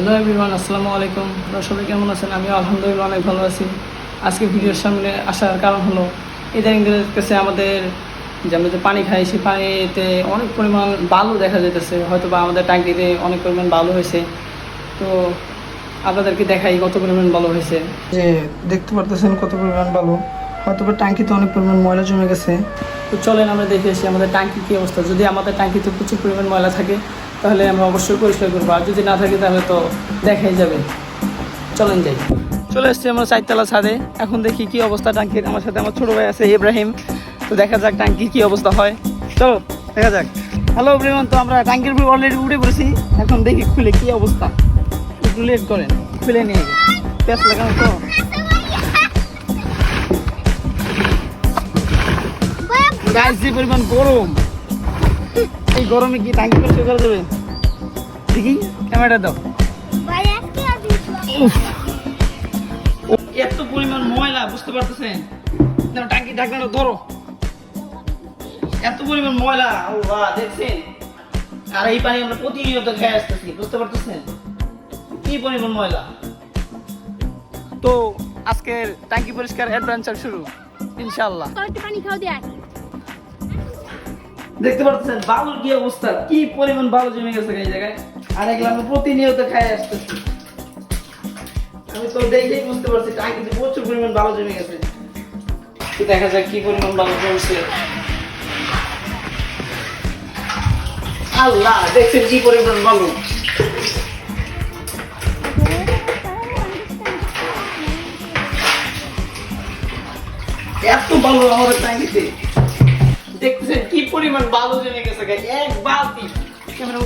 Hello everyone, আসসালামু আলাইকুম। আপনারা সবাই কেমন আছেন? আমি আলহামদুলিল্লাহ অনেক ভালো আছি। আজকে ভিডিওর সামনে আসার কারণ হলো ইদানিং কাছে আমাদের যে আমরা যে পানি খাই সেই পানিতে অনেক পরিমাণ বালু দেখা যেতেছে। হয়তো বা আমাদের ট্যাঙ্কিতে অনেক পরিমাণ বালু হয়েছে। তো আপনাদেরকে দেখাই কত পরিমাণ বালু হয়েছে। যে দেখতে পারতেছেন কত পরিমাণ বালু, হয়তো বা ট্যাঙ্কিতে অনেক পরিমাণ ময়লা জমে গেছে। তো চলেন আমরা দেখে আসি আমাদের ট্যাঙ্কির কী অবস্থা। যদি আমাদের ট্যাঙ্কিতে প্রচুর পরিমাণ ময়লা থাকে তাহলে আমরা অবশ্যই পরিষ্কার করবো, আর যদি না থাকে তাহলে তো দেখাই যাবে। চলেন যাই। চলে এসছি আমরা 4তলা ছাদে। এখন দেখি কি অবস্থা ট্যাঙ্কির। আমার সাথে আমার ছোটো ভাই আছে ইব্রাহিম। তো দেখা যাক ট্যাঙ্কির কী অবস্থা হয়। চলো দেখা যাক। হ্যালো ইব্রাহিম, তো আমরা ট্যাঙ্কির উপরে অলরেডি উঠে পড়েছি। এখন দেখি খুলে কী অবস্থা। একটু লেট করেন, খুলে নিয়ে পেঁচ লাগানো তো। গাছ যে পরিমাণ গরম, এই গরমে কি ট্যাঙ্কি পরিষ্কার করা যাবে? দেখি ক্যামেরা দাও। এত পরিমাণ ময়লা, বুঝতে পারতেছেন? ট্যাঙ্কি ঢাকনাটা ধরো, এত পরিমাণ ময়লা দেখছেন। আর এই পানি আমরা প্রতিনিয়ত খেয়ে আসতেছি, বুঝতে পারতেছেন কি পরিমাণ ময়লা। তো আজকের ট্যাঙ্কি পরিষ্কার অ্যাডভেঞ্চার শুরু ইনশাআল্লাহ। দেখতে পাচ্ছেন বালুর কি অবস্থা, কি পরিমাণ বালু জমে গেছে এই জায়গায়। আর এগুলো আমরা প্রতিনিয়ত খাই আসতেছি। আমি তো দেখেই বুঝতে পারছি ট্যাঙ্কিতে প্রচুর পরিমাণ বালু জমে গেছে। তো দেখা যাক কি পরিমাণ বালু জমছে। আল্লাহ, দেখছেন কি পরিমাণ বালু। এত বালু আমাদের ট্যাঙ্কিতে, দেখতেছেন কি পরিমাণ বালু জমে গেছে। এক বালতি ক্যামেরা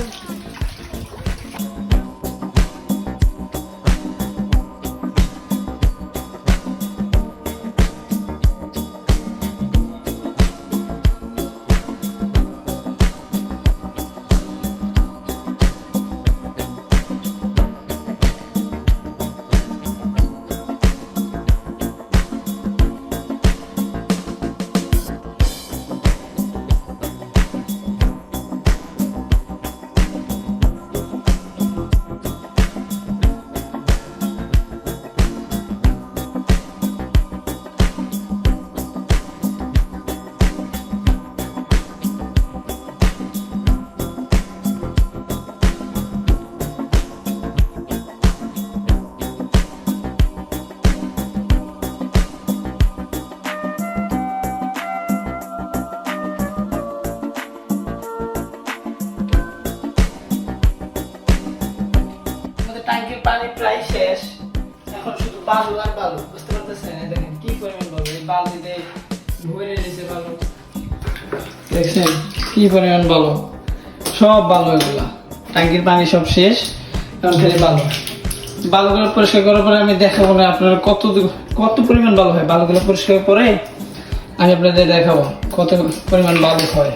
ট্যাঙ্কির পানি প্রায় শেষ। এখন শুধু বালু আর বালু, বুঝতে পারতেছেন? দেখেন কি পরিমাণ বালু, এই বালতিতে ভরে নিয়েছে বালু। দেখছেন কি পরিমাণ বালু, সব বালু এগুলা। ট্যাঙ্কির পানি সব শেষ, এখন খালি বালু। বালুগুলো পরিষ্কার করার পরে আমি দেখাবো না আপনারা কত পরিমাণ বালু হয়। বালুগুলো পরিষ্কার করে আমি আপনাদের দেখাবো কত পরিমাণ বালু হয়।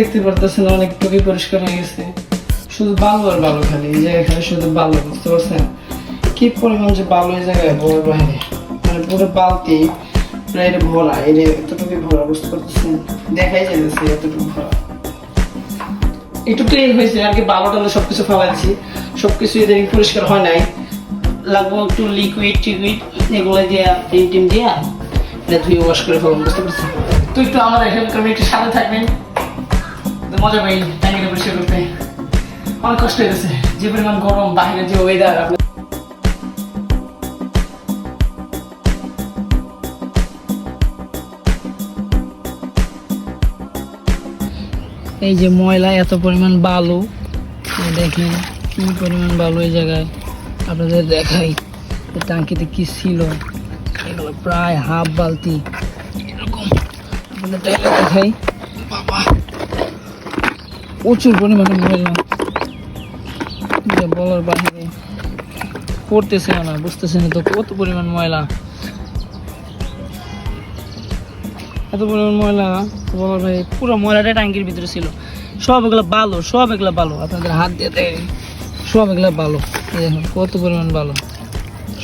দেখতে পারতেছেন অনেকটুকু পরিষ্কার হয়ে গেছে। শুধু বালু আর বালু, খালি এই জায়গায় খালি শুধু বালু, বুঝতে পারছেন কি পরিমাণ যে বালু এই জায়গায় বড় বাইরে। মানে পুরো বালতি প্রায় এটা ভরা, এই যে এতটুকু ভরা, বুঝতে পারতেছেন, দেখাই যাচ্ছে এতটুকু ভরা। একটুটাই হয়েছে আর কি, বালো টালো সবকিছু ফেলাচ্ছি, সবকিছু এদের পরিষ্কার হয় নাই, লাগবো একটু লিকুইড টিকুইড এগুলো দিয়ে টিম দিয়ে এটা ধুয়ে ওয়াশ করে ফেলবো, বুঝতে পারছেন। তো একটু আমাদের হেল্প করবেন, একটু সাথে থাকবেন, মজা পাই ট্যাঙ্কিটা পরিষ্কার করতে। অনেক কষ্ট হয়ে গেছে, যে পরিমাণ গরম, বাইরে যে ওয়েদার। এই যে ময়লা, এত পরিমাণ বালু, দেখেন কি পরিমাণ বালু এই জায়গায়। আপনাদের দেখাই টাঙ্কিতে কি ছিল, এগুলো প্রায় হাফ বালতি এরকম। আপনাদের দেখাই, বাবা প্রচুর পরিমাণে ময়লা, বলার বাইরে, পড়তেছে না, বুঝতেছে না তো কত পরিমাণ ময়লা, এত পরিমাণ ময়লা বলার ভাই। পুরো ময়লাটা ট্যাঙ্কির ভিতরে ছিল, সব এগুলো বালু, সব এগুলো বালু, আপনাদের হাত দিয়ে দেখেন, সব এগুলো বালু, দেখুন কত পরিমাণ বালু,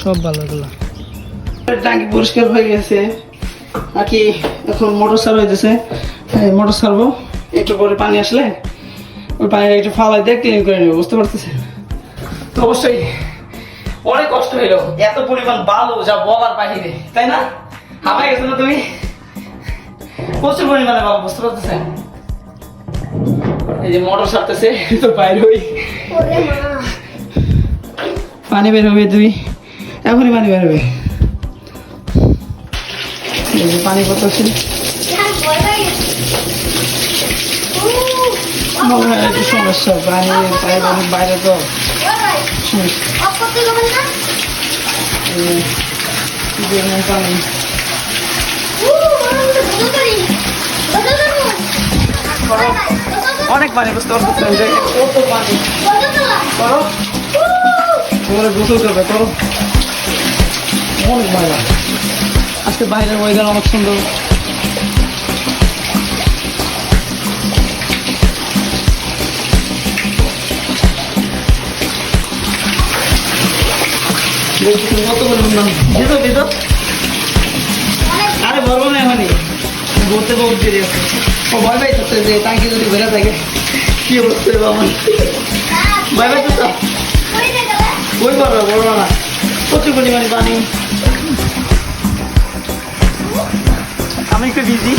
সব বালু এগুলো। ট্যাঙ্কি পরিষ্কার হয়ে গেছে আর কি, এখন মোটর সার হইতেছে, মোটর সারবো, একটু পরে পানি আসলে ওই পানিটা একটু ফালাই দিয়ে ক্লিন করে নেবো, বুঝতে পারতেছেন। তো অবশ্যই অনেক কষ্ট হইলো, এত পরিমাণ বালু যা বলার বাহিরে, তাই না? হামাই গেছো না তুমি, প্রচুর পরিমাণে বালু, বুঝতে পারতেছেন। এই যে মোটর সারতেছে, তো বাইরে হই পানি বের হবে, তুই এখনই পানি বের হবে, পানি কত ছিল মনে হয় একটু সমস্যা, পানি অনেক বাইরে তো পানি। অনেক পানি, বুঝতে পারতেছেন যে কত পানি। করো তোমরা গোসল করবে, করো। অনেক ময়লা, আজকে বাইরের ওয়েদার অনেক সুন্দর। কত ভিতর ভিতর, আরে বলবো না এখনই, বলতে বহুত দেরি আছে। ও ভয় পাই থাকছে যে টাঙ্কি যদি বেড়ে থাকে কি অবস্থা হবে আমার, ভয় পাই তো বই পারবে, বলবো না, প্রচুর পরিমাণে পানি। আমি একটু বিজি,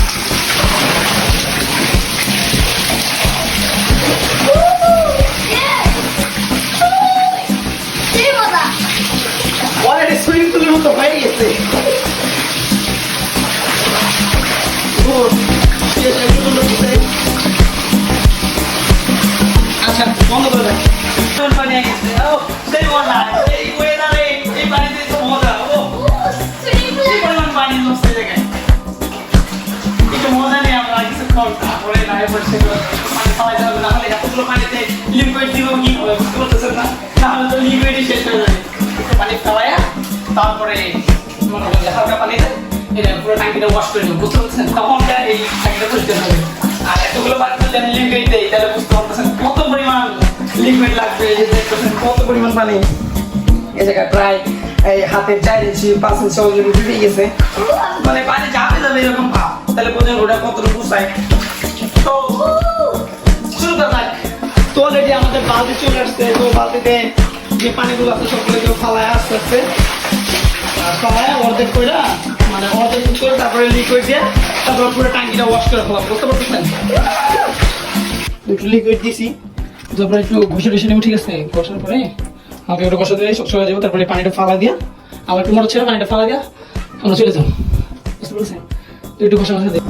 অলরেডি সুইমিং পুলের মতো হয়ে গেছে। আচ্ছা বন্ধ করে দেয়, পানি গেছে। ও সেই বলা এই ওয়েদারে এই পানিতে তো মজা, ও পরিমাণ পানি নষ্ট জায়গায়, একটু মজা নেই আমরা কিছুক্ষণ, তারপরে না পড়ছে পানি খাওয়াই যাবে না, হলে এতগুলো পানিতে লিকুইড দিব কি হবে, বুঝতে পারতেছেন না, তাহলে তো লিকুইডই শেষ হয়ে যাবে। পানি খাওয়াইয়া তারপরে মনে হয় হালকা পানিতে এটা পুরো ট্যাঙ্কিটা ওয়াশ করে নেব, বুঝতে পারছেন, তখন এই ট্যাঙ্কিটা করতে হবে। আর এতগুলো পানি যদি আমি লিকুইড দিই তাহলে বুঝতে পারতেছেন কত পরিমাণ লিকুইড লাগবে, এই যে দেখতেছেন কত পরিমাণ পানি। এই জায়গায় প্রায় এই হাতের 4 ইঞ্চি 5 ইঞ্চি অলরেডি ডুবে গেছে, মানে পানি যাবে যাবে এরকম ভাব, তাহলে বোঝেন ওটা কতটুকু চাই। তো শুরু করা যাক। তো অলরেডি আমাদের বালতি চলে আসছে, তো বালতিতে যে পানিগুলো আছে সবগুলো কেউ ফালায় আস্তে আস্তে ফালায় অর্ধেক করে, মানে অর্ধেক করে তারপরে লিকুইড দিয়ে তারপরে পুরো ট্যাঙ্কিটা ওয়াশ করে ফেলাম, বুঝতে পারতেছেন। একটু লিকুইড দিছি, তারপরে একটু ঘষে টুষে নেবো, ঠিক আছে। ঘষার পরে হালকা একটু ঘষা দিয়ে সব সরে যাবো, তারপরে পানিটা ফালা দিয়া আবার একটু মোটর ছেড়ে পানিটা ফালা দিয়া আমরা চলে যাবো, বুঝতে পারছেন। তো একটু ঘষা ঘষা দিই।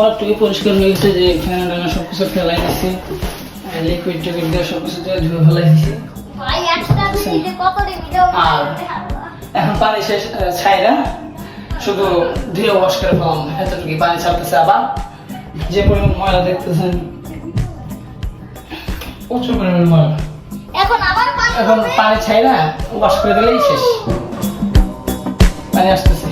অনেকটুকু পরিষ্কার হয়ে গেছে, যে ফ্যান ডানা সব কিছু ফেলাই দিচ্ছি, লিকুইড টিকুইড দিয়ে সব কিছু দিয়ে ধুয়ে ফেলাই দিচ্ছি। আর এখন পানি শেষ ছাইরা শুধু ধুয়ে ওয়াশ করে ফেলাম, এতটুকু পানি ছাড়তেছে। আবার যে পরিমাণ ময়লা দেখতেছেন, প্রচুর পরিমাণ ময়লা, এখন পানি ছাইরা ওয়াশ করে দিলেই শেষ। পানি আসতেছে।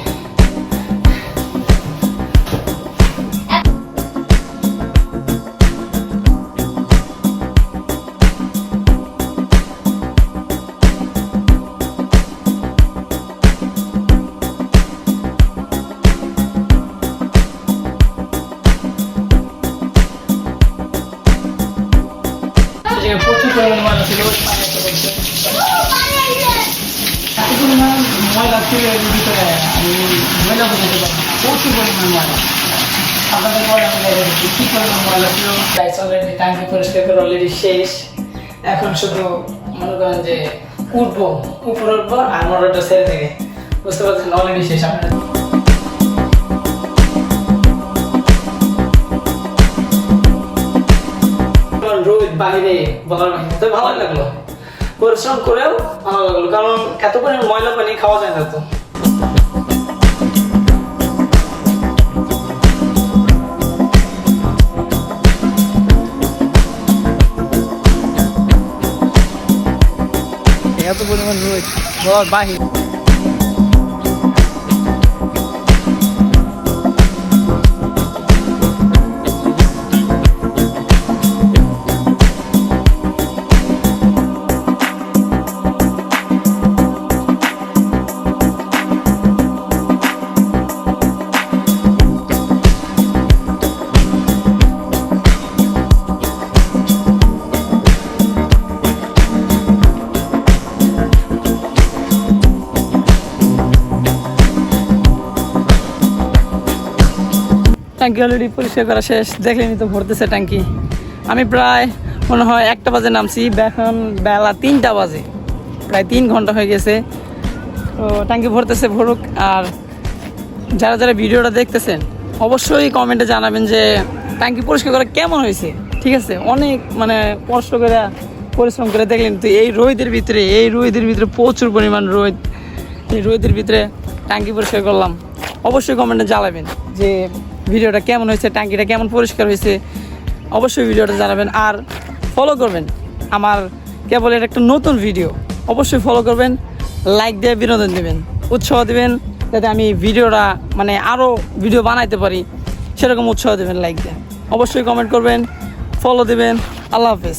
প্রচুর পরিমাণে ময়লা ছিল, পানি এসে পড়ছে। এত পরিমাণ ময়লা ছিল এর ভিতরে, আমি ময়লা বোঝাতে পারবো না, প্রচুর পরিমাণ ময়লা। আপনাদের পরে আমি দেখা দিচ্ছি কি পরিমাণ ময়লা ছিল। গাইস অলরেডি ট্যাঙ্কি পরিষ্কার করে অলরেডি শেষ। এখন শুধু মনে করেন যে উঠবো, উপরে উঠবো আর মোটরটা ছেড়ে থেকে, বুঝতে পারছেন অলরেডি শেষ। আপনার রোদ বাইরে বলার বাইরে, তো ভালো লাগলো, পরিশ্রম করেও ভালো লাগলো, কারণ এত পরিমাণ ময়লা পানি খাওয়া যায় না। তো এত পরিমাণ রোদ বলার বাহির। ট্যাঙ্কি অলরেডি পরিষ্কার করা শেষ, দেখলেনি তো ভরতেছে ট্যাঙ্কি। আমি প্রায় মনে হয় 1টা বাজে নামছি, এখন বেলা 3টা বাজে, প্রায় 3 ঘন্টা হয়ে গেছে। তো ট্যাঙ্কি ভরতেছে, ভরুক। আর যারা যারা ভিডিওটা দেখতেছেন অবশ্যই কমেন্টে জানাবেন যে ট্যাঙ্কি পরিষ্কার করা কেমন হয়েছে। ঠিক আছে, অনেক মানে কষ্ট করে পরিশ্রম করে দেখলেন তো এই রোদের ভিতরে প্রচুর পরিমাণ রোদ, এই রোদের ভিতরে ট্যাঙ্কি পরিষ্কার করলাম। অবশ্যই কমেন্টে জানাবেন যে ভিডিওটা কেমন হয়েছে, ট্যাঙ্কিটা কেমন পরিষ্কার হয়েছে, অবশ্যই ভিডিওটা জানাবেন। আর ফলো করবেন, আমার কেবল এটা একটা নতুন ভিডিও, অবশ্যই ফলো করবেন, লাইক দিয়ে বিনোদন দেবেন, উৎসাহ দেবেন, যাতে আমি ভিডিওটা মানে আরও ভিডিও বানাইতে পারি, সেরকম উৎসাহ দেবেন লাইক দিয়ে। অবশ্যই কমেন্ট করবেন, ফলো দেবেন। আল্লাহ হাফেজ।